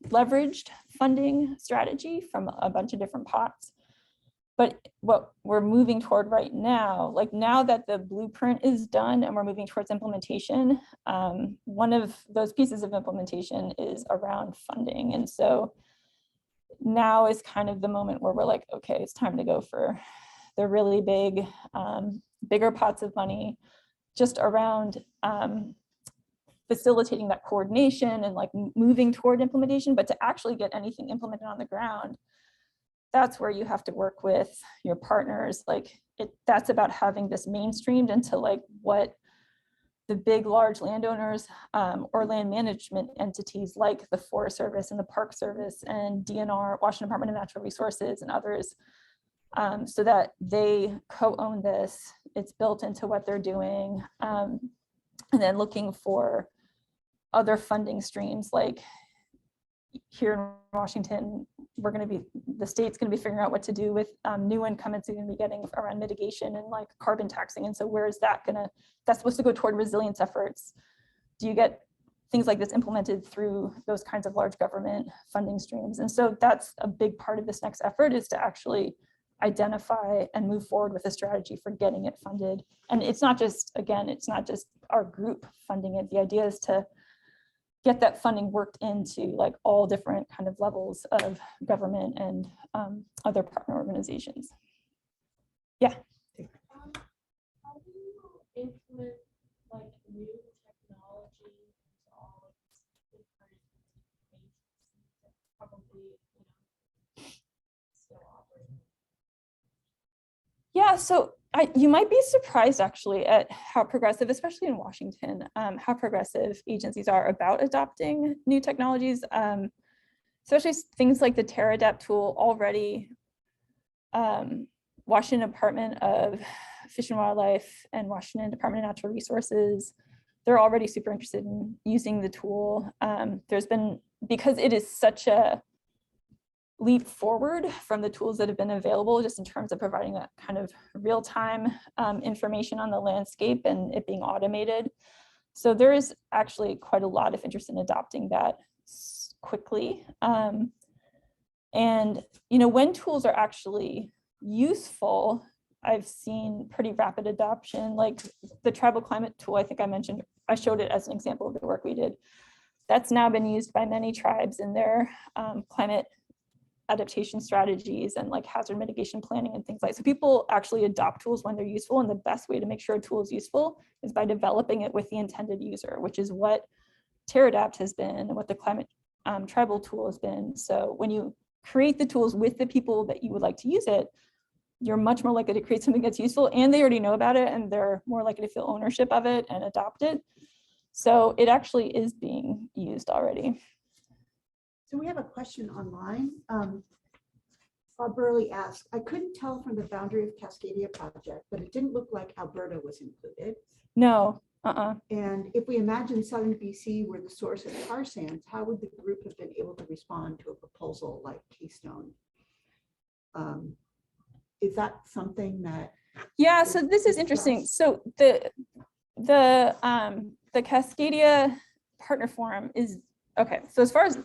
Speaker 2: leveraged funding strategy from a bunch of different pots. But what we're moving toward right now, like now that the blueprint is done and we're moving towards implementation, one of those pieces of implementation is around funding. And so now is kind of the moment where we're like, okay, it's time to go for the really big, bigger pots of money just around facilitating that coordination and like moving toward implementation. But to actually get anything implemented on the ground, that's where you have to work with your partners. Like that's about having this mainstreamed into like what the big, large landowners or land management entities like the Forest Service and the Park Service and DNR, Washington Department of Natural Resources and others, so that they co-own this. It's built into what they're doing. And then looking for other funding streams, like here in Washington, the state's going to be figuring out what to do with new income it's going to be getting around mitigation and like carbon taxing. And so where is that that's supposed to go toward resilience efforts. Do you get things like this implemented through those kinds of large government funding streams? And so that's a big part of this next effort, is to actually identify and move forward with a strategy for getting it funded. And it's not just, again, it's not just our group funding it. The idea is to get that funding worked into like all different kind of levels of government and other partner organizations. Yeah.
Speaker 5: How do you implement like new technology into all of these different agencies that probably, still operate?
Speaker 2: Yeah, so you might be surprised actually at how progressive, especially in Washington, how progressive agencies are about adopting new technologies, especially things like the TerraDap tool already. Washington Department of Fish and Wildlife and Washington Department of Natural Resources, they're already super interested in using the tool. There's been, because it is such a leap forward from the tools that have been available, just in terms of providing that kind of real-time information on the landscape and it being automated. So there is actually quite a lot of interest in adopting that quickly. And when tools are actually useful, I've seen pretty rapid adoption. Like the tribal climate tool, I think I mentioned, I showed it as an example of the work we did. That's now been used by many tribes in their climate adaptation strategies and like hazard mitigation planning and things like that. So people actually adopt tools when they're useful, and the best way to make sure a tool is useful is by developing it with the intended user, which is what TerraDapt has been and what the climate tribal tool has been. So when you create the tools with the people that you would like to use it, you're much more likely to create something that's useful, and they already know about it and they're more likely to feel ownership of it and adopt it. So it actually is being used already.
Speaker 1: So we have a question online. Bob Burley asked, I couldn't tell from the Boundary of Cascadia project, but it didn't look like Alberta was included.
Speaker 2: No,
Speaker 1: And if we imagine southern BC were the source of tar sands, how would the group have been able to respond to a proposal like Keystone? Is that something that,
Speaker 2: Yeah, so this is interesting. So the Cascadia Partner Forum is, okay, so as far as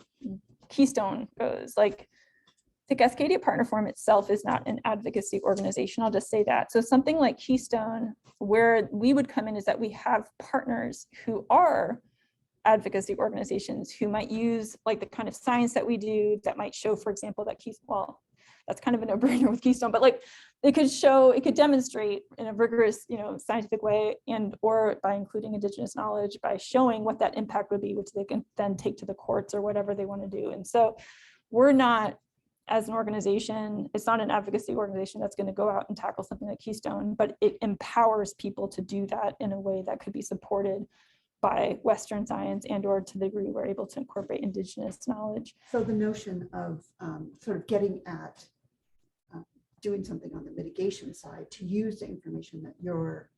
Speaker 2: Keystone goes, like the Cascadia Partner Forum itself is not an advocacy organization, I'll just say that. So something like Keystone, where we would come in is that we have partners who are advocacy organizations who might use like the kind of science that we do that might show, for example, that Keystone, well, that's kind of a no-brainer with Keystone, but like it could demonstrate in a rigorous, scientific way, and or by including Indigenous knowledge, by showing what that impact would be, which they can then take to the courts or whatever they want to do. And so we're not, as an organization, it's not an advocacy organization that's going to go out and tackle something like Keystone, but it empowers people to do that in a way that could be supported by Western science, and or to the degree we're able to incorporate Indigenous knowledge.
Speaker 1: so the notion of sort of getting at doing something on the mitigation side to use the information that you're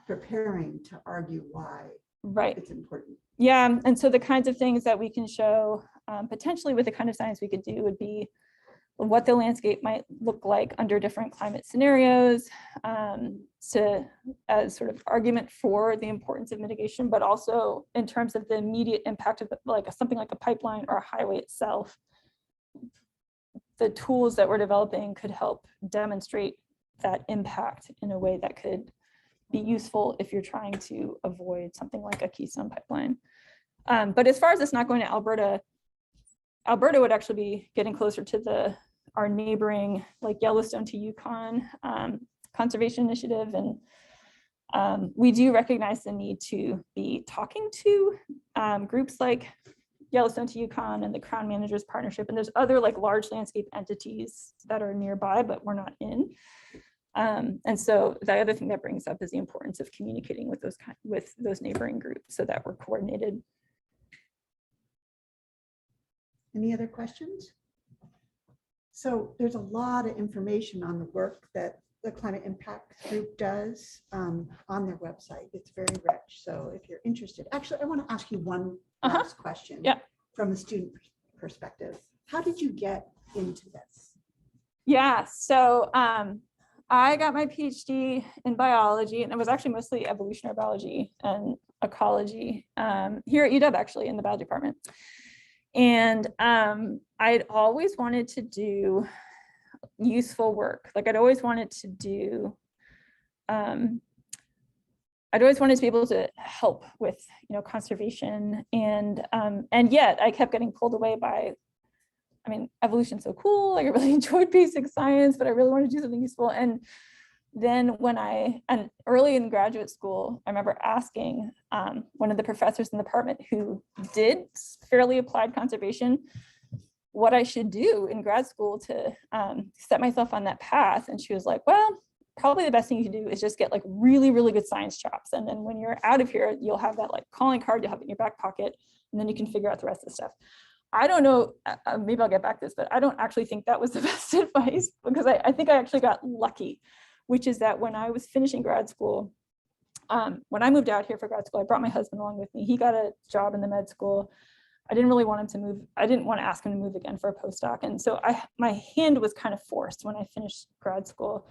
Speaker 1: preparing to argue why it's important.
Speaker 2: Yeah, and so the kinds of things that we can show potentially with the kind of science we could do would be what the landscape might look like under different climate scenarios, as sort of argument for the importance of mitigation, but also in terms of the immediate impact of like something like a pipeline or a highway itself. The tools that we're developing could help demonstrate that impact in a way that could be useful if you're trying to avoid something like a Keystone pipeline. But as far as it's not going to Alberta, Alberta would actually be getting closer to our neighboring, like Yellowstone to Yukon conservation initiative. And we do recognize the need to be talking to groups like Yellowstone to Yukon and the Crown Managers Partnership. And there's other like large landscape entities that are nearby, but we're not in. And so the other thing that brings up is the importance of communicating with those neighboring groups so that we're coordinated.
Speaker 1: Any other questions? So there's a lot of information on the work that the Climate Impact Group does on their website. It's very rich. So if you're interested, actually, I want to ask you one last question from a student perspective. How did you get into this?
Speaker 2: Yeah, so I got my PhD in biology, and it was actually mostly evolutionary biology and ecology here at UW, actually, in the biology department. And I'd always wanted to do useful work. Like I'd always wanted to do, I'd always wanted to be able to help with, conservation, and yet I kept getting pulled away by, evolution's so cool. Like I really enjoyed basic science, but I really wanted to do something useful. And then early in graduate school, I remember asking one of the professors in the department who did fairly applied conservation what I should do in grad school to set myself on that path. And she was like, well, probably the best thing you can do is just get like really, really good science chops. And then when you're out of here, you'll have that like calling card, you'll have it in your back pocket, and then you can figure out the rest of the stuff. I don't know, maybe I'll get back to this, but I don't actually think that was the best advice, because I think I actually got lucky, which is that when I was finishing grad school, when I moved out here for grad school, I brought my husband along with me. He got a job in the med school. I didn't really want him to move. I didn't want to ask him to move again for a postdoc. And so my hand was kind of forced when I finished grad school,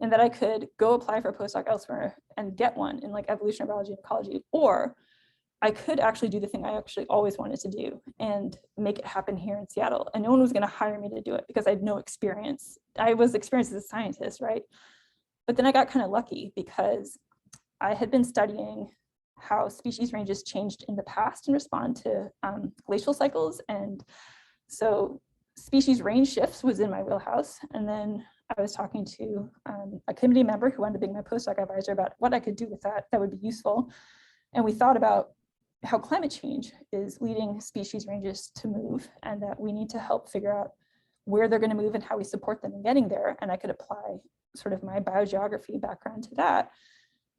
Speaker 2: and that I could go apply for a postdoc elsewhere and get one in like evolutionary biology and ecology, or I could actually do the thing I actually always wanted to do and make it happen here in Seattle. And no one was going to hire me to do it because I had no experience. I was experienced as a scientist, right? But then I got kind of lucky because I had been studying how species ranges changed in the past in response to glacial cycles. And so species range shifts was in my wheelhouse. And then I was talking to a committee member who wanted to be my postdoc advisor about what I could do with that would be useful. And we thought about how climate change is leading species ranges to move, and that we need to help figure out where they're going to move and how we support them in getting there. And I could apply sort of my biogeography background to that.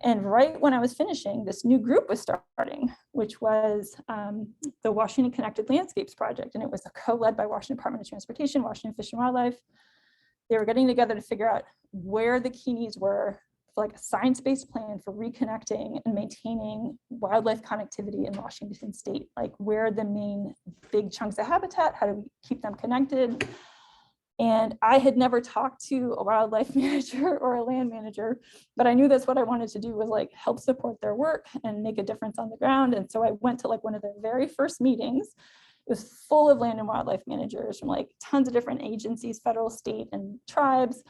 Speaker 2: And right when I was finishing, this new group was starting, which was the Washington Connected Landscapes Project. And it was co-led by Washington Department of Transportation, Washington Fish and Wildlife. They were getting together to figure out where the key needs were for like a science-based plan for reconnecting and maintaining wildlife connectivity in Washington state. Like where are the main big chunks of habitat? How do we keep them connected? And I had never talked to a wildlife manager or a land manager, but I knew that's what I wanted to do, was like help support their work and make a difference on the ground. And so I went to like one of their very first meetings. It was full of land and wildlife managers from like tons of different agencies, federal, state, and tribes.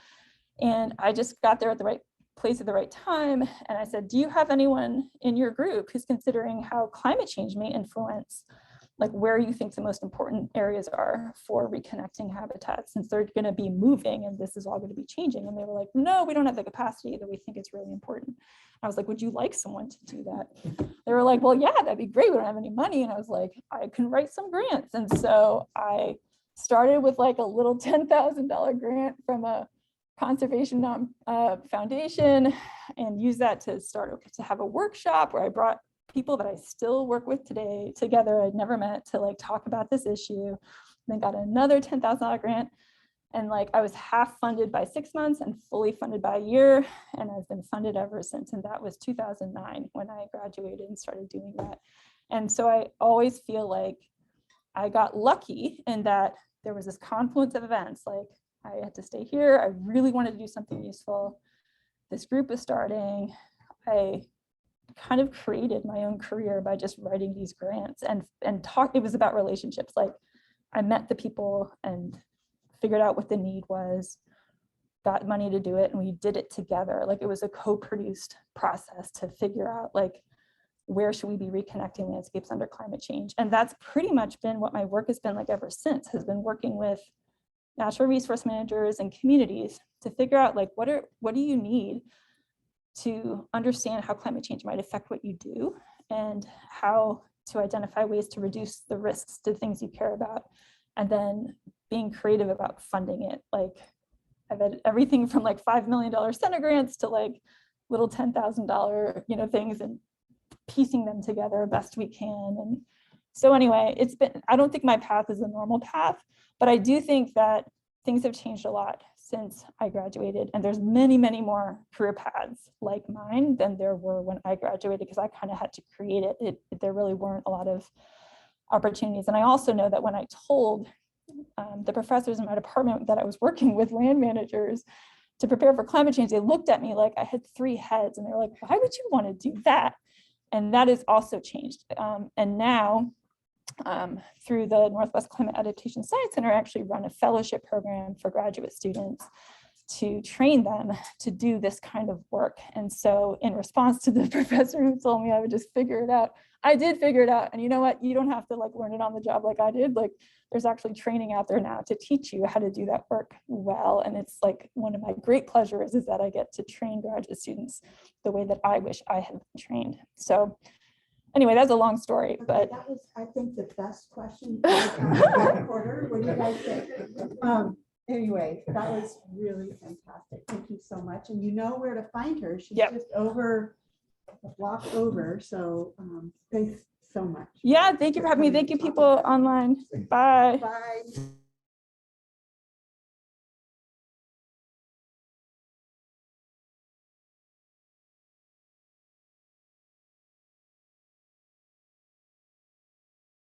Speaker 2: And I just got there at the right place at the right time. And I said, do you have anyone in your group who's considering how climate change may influence like where you think the most important areas are for reconnecting habitats, since they're going to be moving and this is all going to be changing? And they were like, no, we don't have the capacity, that we think it's really important. I was like, would you like someone to do that? They were like, well, yeah, that'd be great. We don't have any money. And I was like, I can write some grants. And so I started with like a little $10,000 grant from a conservation foundation, and used that to have a workshop where I brought people that I still work with today together, I'd never met, to like talk about this issue. Then got another $10,000 grant, and like I was half funded by 6 months and fully funded by a year, and I've been funded ever since. And that was 2009 when I graduated and started doing that. And so I always feel like I got lucky in that there was this confluence of events. Like I had to stay here, I really wanted to do something useful, this group was starting, I kind of created my own career by just writing these grants and talk. It was about relationships. Like I met the people and figured out what the need was, got money to do it, and we did it together. Like it was a co-produced process to figure out like, where should we be reconnecting landscapes under climate change? And that's pretty much been what my work has been like ever since, has been working with natural resource managers and communities to figure out like, what do you need to understand how climate change might affect what you do, and how to identify ways to reduce the risks to things you care about, and then being creative about funding it. Like I've had everything from like $5 million Senate grants to like little $10,000, things, and piecing them together best we can. And so anyway, I don't think my path is a normal path, but I do think that things have changed a lot since I graduated, and there's many, many more career paths like mine than there were when I graduated, because I kind of had to create it. There really weren't a lot of opportunities. And I also know that when I told the professors in my department that I was working with land managers to prepare for climate change, they looked at me like I had 3 heads, and they were like, why would you want to do that? And that has also changed. And now, through the Northwest Climate Adaptation Science Center, I actually run a fellowship program for graduate students to train them to do this kind of work. And so in response to the professor who told me I would just figure it out, I did figure it out. And you know what? You don't have to like learn it on the job like I did. Like there's actually training out there now to teach you how to do that work well. And it's like one of my great pleasures is that I get to train graduate students the way that I wish I had been trained. So anyway, that's a long story,
Speaker 1: Okay,
Speaker 2: but
Speaker 1: that was, I think, the best question. Quarter. What do you guys think? Anyway, that was really fantastic. Thank you so much. And you know where to find her. She's
Speaker 2: Yep.
Speaker 1: just over a block over. So thanks so much.
Speaker 2: yeah, thank you for having me. Thank you, people online. Bye.
Speaker 1: Bye.